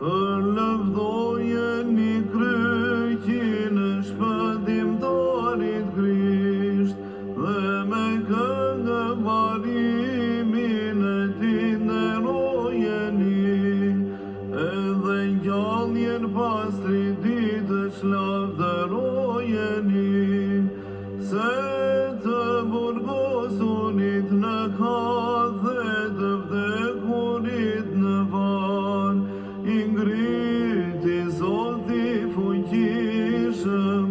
Për lëvdojen një kryqin e shpëtimtarit Krisht, dhe me këngë varimin e ti nderojeni, edhe ngjalljen pas 3 ditësh lavdërojeni, se të burgosunit në kath dhe të vdekurit në var, i ngriti Zoti fuqishëm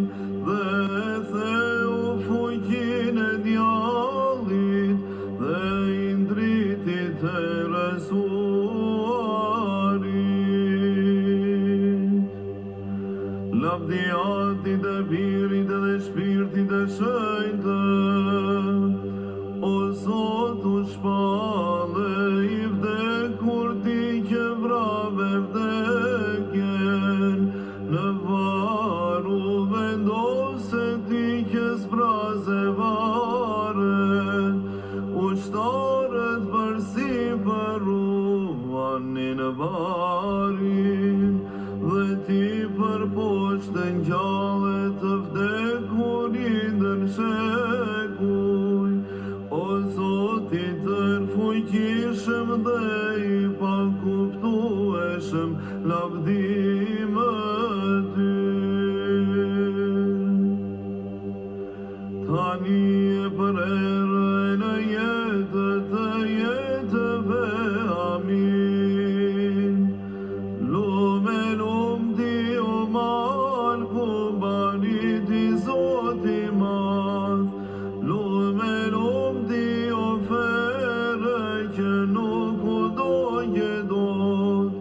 dhe e theu fuqinë e djallit dhe i ndriti terasuarit. Lavdiatit e Birit dhe Shpirtit e Shenjtë, o Zot u shpallë i vdekur ti që vrave vdekjen, në var u vendose ti që zbraze varet, ushtarët përsipër ruanin varin, dhe ti përposhtë ngjallet të vdekurit ndër shekuj, o Zoti tërfuqishëm dhe i pakuptueshëm, lavdim ty. Tani e për erën e jetëve, amin. Lume ti o mal ku baniti Zoti madh, lume ti o fere që nuk u doje dot,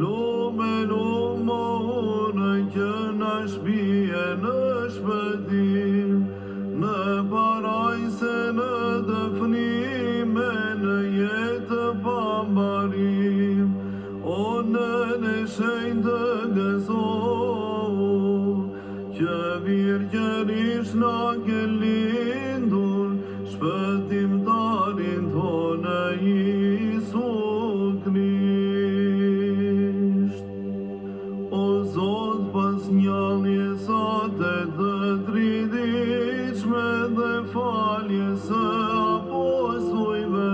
lume unë që na shbije në shpëtim, në parajse në dëfnime, në jetë pambarim, o nënë e shenjtë gëzohu, që virgjërisht na ke lindur, shpëtimtarin tonë Isu Krisht. O Zot, pas ngjalljes sate të 3-ditshme dhe faljes së apostujve,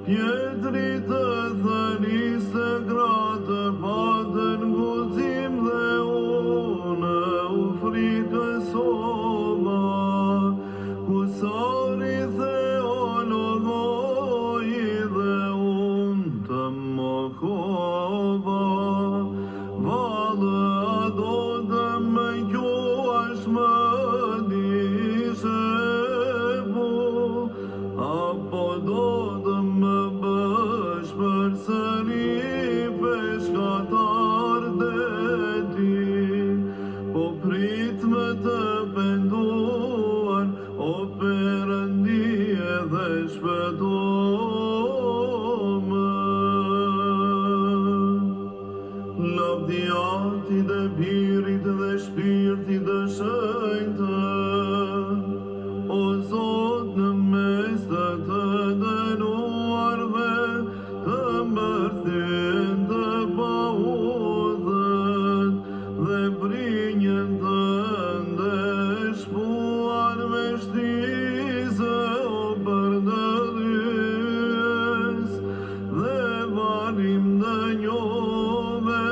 pjetrit të thëniste gratë patën guxim dhe unë u frikësova, ku sari theologoi dhe unë të mohova, vallë a do të më quash më dishepull, apo do të më bësh përsëri peshkatar deti, po prit më të penduar, o Perëndi edhe shpëto më. Lavdiatit e Birit dhe Shpirtit të Shenjtë, o Zot, në mes të dënuarve, të mbërthyen të paudhët, dhe brinjën të ndeshpuan me shtizë o përdëlyes, dhe varim ndënjove,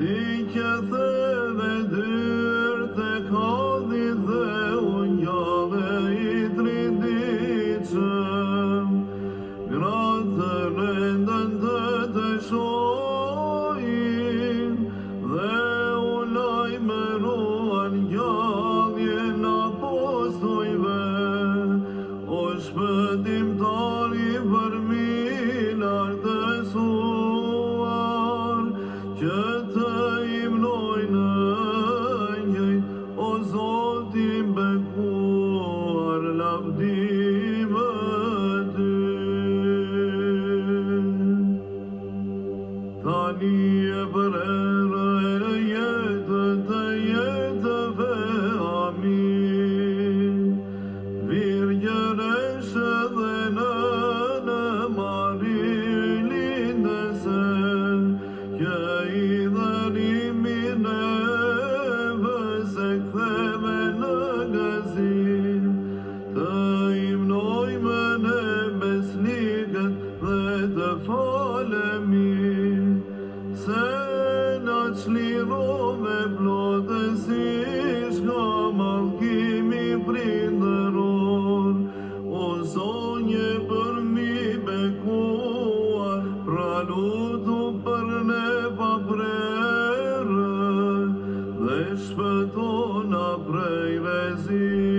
ti që theve dyrt e kodhit dhe ungjallë i 3-ditshëm, gratë rendën të shojin, dhe u lajmëruan ngjalljen apostujve, o shpëtimtari për milar të suar, që të himnojnë njëjt, o Zot i bekuar, lavdim ty. Tani e për erën e jetëve, amin. Virgjëresh dhe nënë Mari lindëse, që dhe shpëtona prej rrezikut.